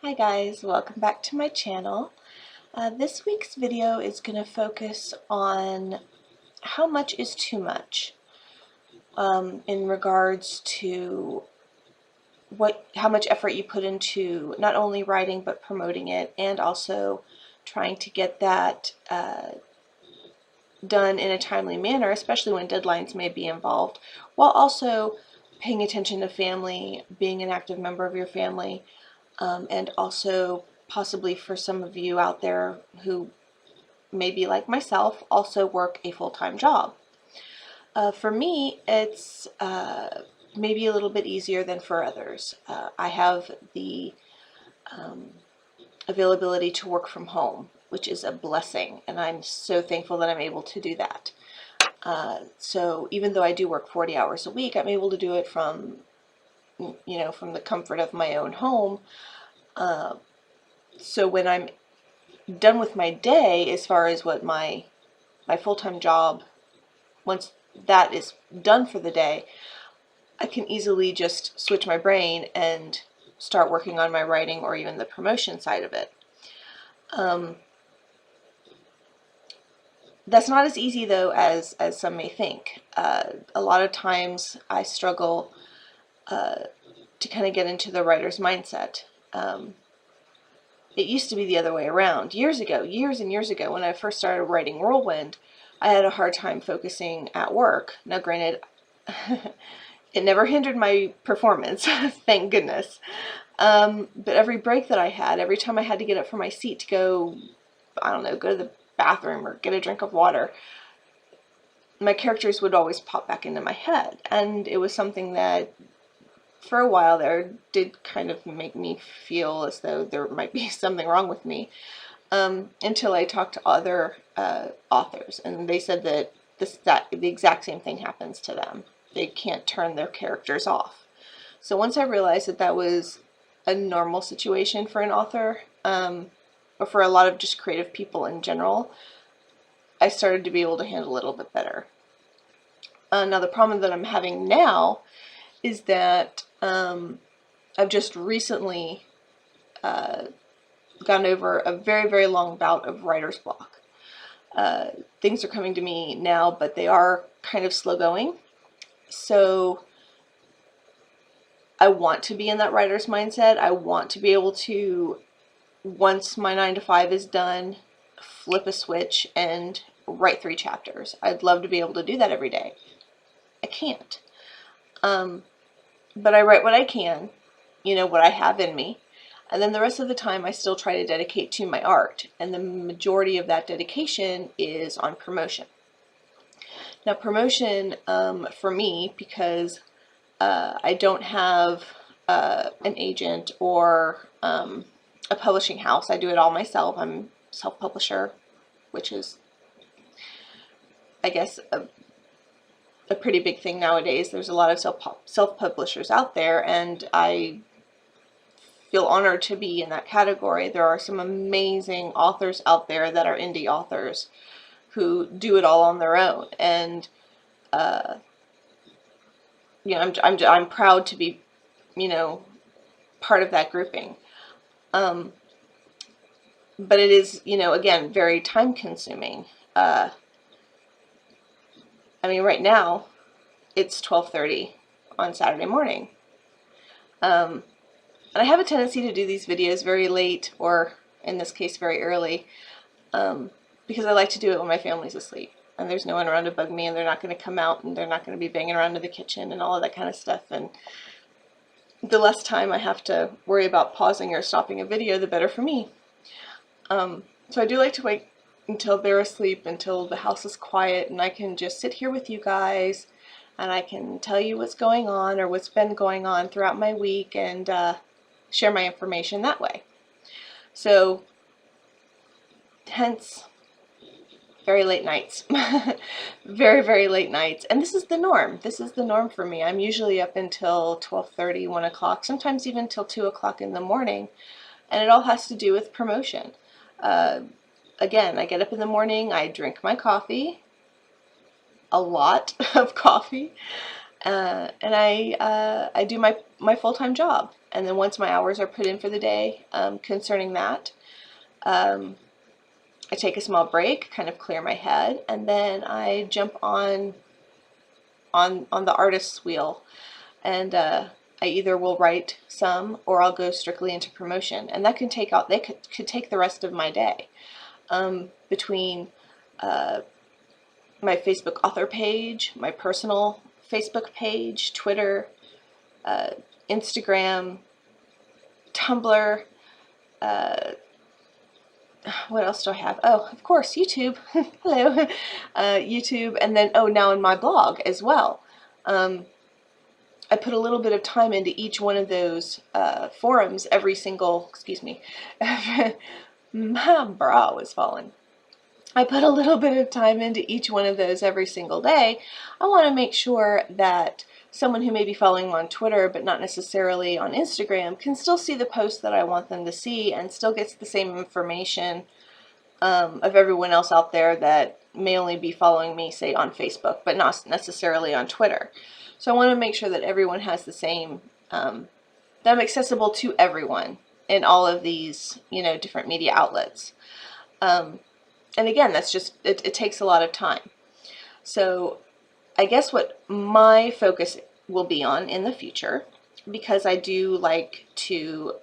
Hi guys, welcome back to my channel. This week's video is going to focus on how much is too much in regards to how much effort you put into not only writing but promoting it, and also trying to get that done in a timely manner, especially when deadlines may be involved, while also paying attention to family, being an active member of your family, and also possibly for some of you out there who maybe like myself also work a full-time job. For me, it's maybe a little bit easier than for others. I have the availability to work from home, which is a blessing, and I'm so thankful that I'm able to do that. So even though I do work 40 hours a week, I'm able to do it from the comfort of my own home. So when I'm done with my day, as far as what my full-time job, once that is done for the day, I can easily just switch my brain and start working on my writing or even the promotion side of it. That's not as easy though as some may think. A lot of times I struggle to kind of get into the writer's mindset. It used to be the other way around. Years and years ago, when I first started writing Whirlwind, I had a hard time focusing at work. Now granted, it never hindered my performance, thank goodness. But every break that I had, every time I had to get up from my seat to go, I don't know, go to the bathroom or get a drink of water, my characters would always pop back into my head. And it was something that for a while there did kind of make me feel as though there might be something wrong with me, until I talked to other authors, and they said that the exact same thing happens to them. They can't turn their characters off. So once I realized that that was a normal situation for an author, or for a lot of just creative people in general, I started to be able to handle it a little bit better. Now the problem that I'm having now is that I've just recently gone over a very, very long bout of writer's block. Things are coming to me now, but they are kind of slow going. So I want to be in that writer's mindset. I want to be able to, once my 9 to 5 is done, flip a switch and write 3 chapters. I'd love to be able to do that every day. I can't. But I write what I can, what I have in me. And then the rest of the time I still try to dedicate to my art. And the majority of that dedication is on promotion. Now promotion, for me, because I don't have an agent or a publishing house. I do it all myself. I'm self-publisher, which is, I guess, a pretty big thing nowadays. There's a lot of self-publishers out there, and I feel honored to be in that category. There are some amazing authors out there that are indie authors who do it all on their own, and I'm proud to be, part of that grouping. But it is, again, very time consuming. I mean, right now it's 12:30 on Saturday morning. And I have a tendency to do these videos very late, or in this case very early, because I like to do it when my family's asleep and there's no one around to bug me, and they're not going to come out, and they're not going to be banging around in the kitchen and all of that kind of stuff. And the less time I have to worry about pausing or stopping a video, the better for me. So I do like to wait until they're asleep, until the house is quiet, and I can just sit here with you guys, and I can tell you what's going on or what's been going on throughout my week, and share my information that way. So hence very late nights. Very, very late nights. And this is the norm. This is the norm for me. I'm usually up until 12:30, 1 o'clock, sometimes even till 2 o'clock in the morning. And it all has to do with promotion. Again, I get up in the morning, I drink my coffee, a lot of coffee, and I do my full-time job. And then once my hours are put in for the day concerning that, I take a small break, kind of clear my head, and then I jump on the artist's wheel, and I either will write some or I'll go strictly into promotion, and that can take out could take the rest of my day, between my Facebook author page, my personal Facebook page, Twitter, Instagram, Tumblr, what else do I have? Oh, of course, YouTube. Hello. YouTube, and then, oh, now in my blog as well. I put a little bit of time into each one of those forums every single, excuse me, my bra was falling. I put a little bit of time into each one of those every single day. I want to make sure that someone who may be following on Twitter but not necessarily on Instagram can still see the posts that I want them to see and still gets the same information of everyone else out there that may only be following me, say, on Facebook, but not necessarily on Twitter. So I want to make sure that everyone has the same, that I'm accessible to everyone in all of these, different media outlets. And again, that's just, it takes a lot of time. So I guess what my focus will be on in the future, because I do like to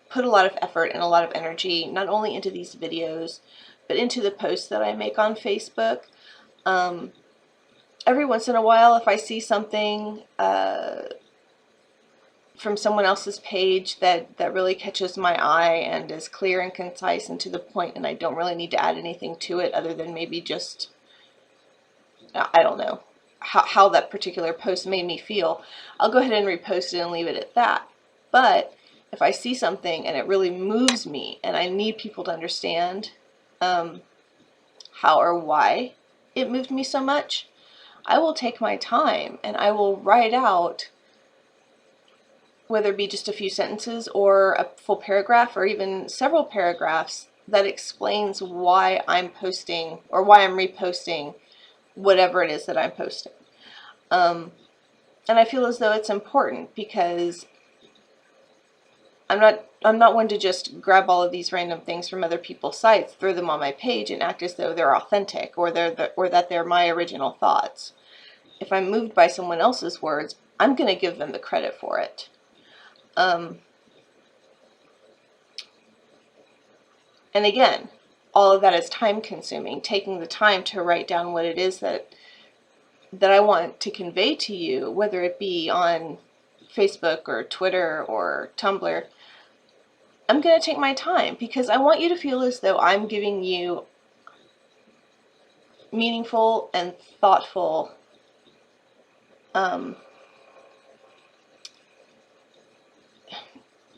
put a lot of effort and a lot of energy, not only into these videos, but into the posts that I make on Facebook. Every once in a while, if I see something from someone else's page that really catches my eye and is clear and concise and to the point, and I don't really need to add anything to it other than maybe just, I don't know, how that particular post made me feel, I'll go ahead and repost it and leave it at that. But if I see something and it really moves me and I need people to understand how or why it moved me so much, I will take my time and I will write out, whether it be just a few sentences or a full paragraph or even several paragraphs, that explains why I'm posting or why I'm reposting whatever it is that I'm posting. And I feel as though it's important because I'm not one to just grab all of these random things from other people's sites, throw them on my page, and act as though they're authentic or that they're my original thoughts. If I'm moved by someone else's words, I'm going to give them the credit for it. And again, all of that is time consuming, taking the time to write down what it is that I want to convey to you, whether it be on Facebook or Twitter or Tumblr. I'm going to take my time because I want you to feel as though I'm giving you meaningful and thoughtful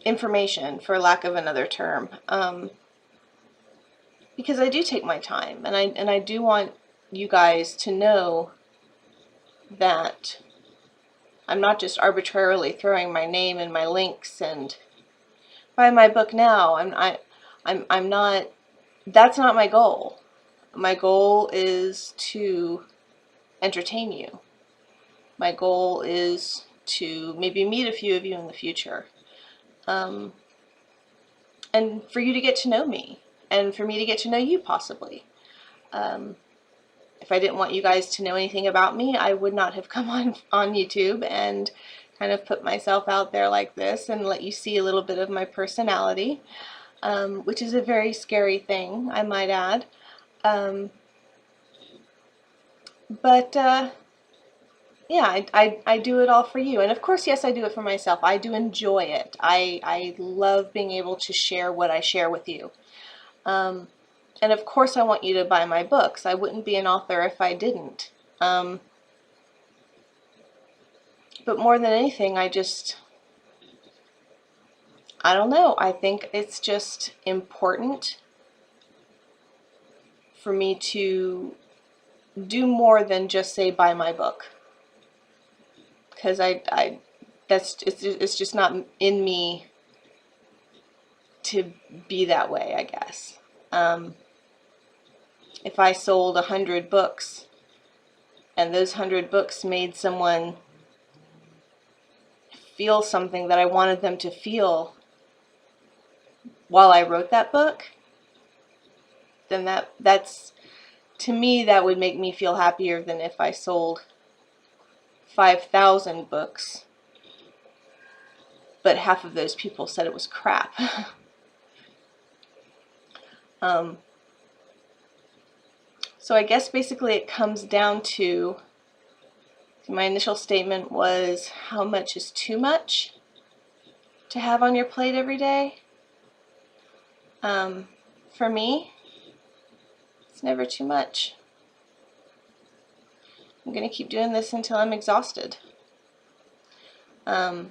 information, for lack of another term, because I do take my time, and I do want you guys to know that I'm not just arbitrarily throwing my name and my links and buy my book now. I'm not. That's not my goal. My goal is to entertain you. My goal is to maybe meet a few of you in the future. And for you to get to know me, and for me to get to know you possibly. If I didn't want you guys to know anything about me, I would not have come on YouTube and kind of put myself out there like this and let you see a little bit of my personality, which is a very scary thing, I might add. Yeah, I do it all for you. And of course, yes, I do it for myself. I do enjoy it. I love being able to share what I share with you. And of course, I want you to buy my books. I wouldn't be an author if I didn't. But more than anything, I don't know. I think it's just important for me to do more than just say buy my book. Because it's just not in me to be that way, I guess. If I sold 100 books and those 100 books made someone feel something that I wanted them to feel while I wrote that book, then that's to me, that would make me feel happier than if I sold 5,000 books, but half of those people said it was crap. So I guess basically it comes down to, my initial statement was, how much is too much to have on your plate every day? For me, it's never too much. I'm going to keep doing this until I'm exhausted. Yeah,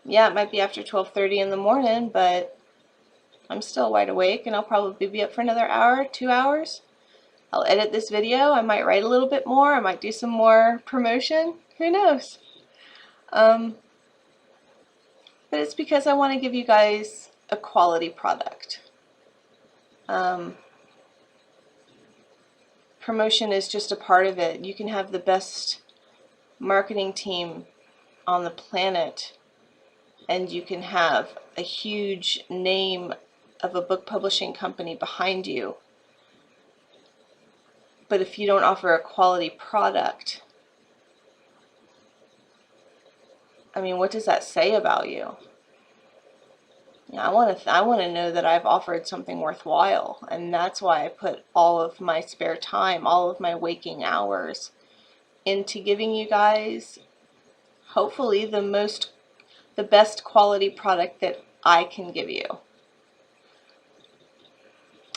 it might be after 12:30 in the morning, but I'm still wide awake, and I'll probably be up for another hour, 2 hours. I'll edit this video. I might write a little bit more. I might do some more promotion. Who knows? But it's because I want to give you guys a quality product. Promotion is just a part of it. You can have the best marketing team on the planet, and you can have a huge name of a book publishing company behind you. But if you don't offer a quality product, I mean, what does that say about you? I want to know that I've offered something worthwhile, and that's why I put all of my spare time, all of my waking hours into giving you guys, hopefully, the best quality product that I can give you.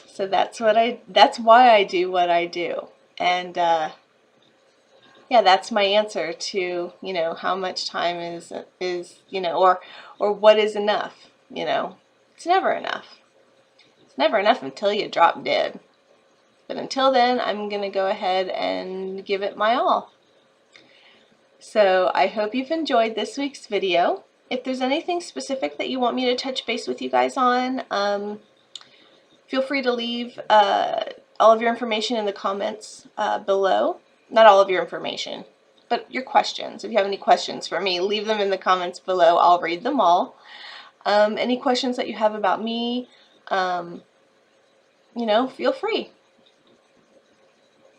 So that's why I do what I do. And yeah, that's my answer to, how much time is, or what is enough, It's never enough. It's never enough until you drop dead. But until then, I'm going to go ahead and give it my all. So I hope you've enjoyed this week's video. If there's anything specific that you want me to touch base with you guys on, feel free to leave all of your information in the comments below. Not all of your information, but your questions. If you have any questions for me, leave them in the comments below. I'll read them all. Any questions that you have about me, feel free.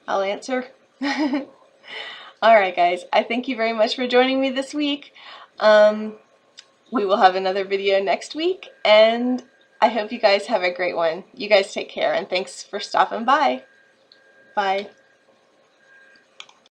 I'll answer. Alright guys, I thank you very much for joining me this week. We will have another video next week, and I hope you guys have a great one. You guys take care, and thanks for stopping by. Bye.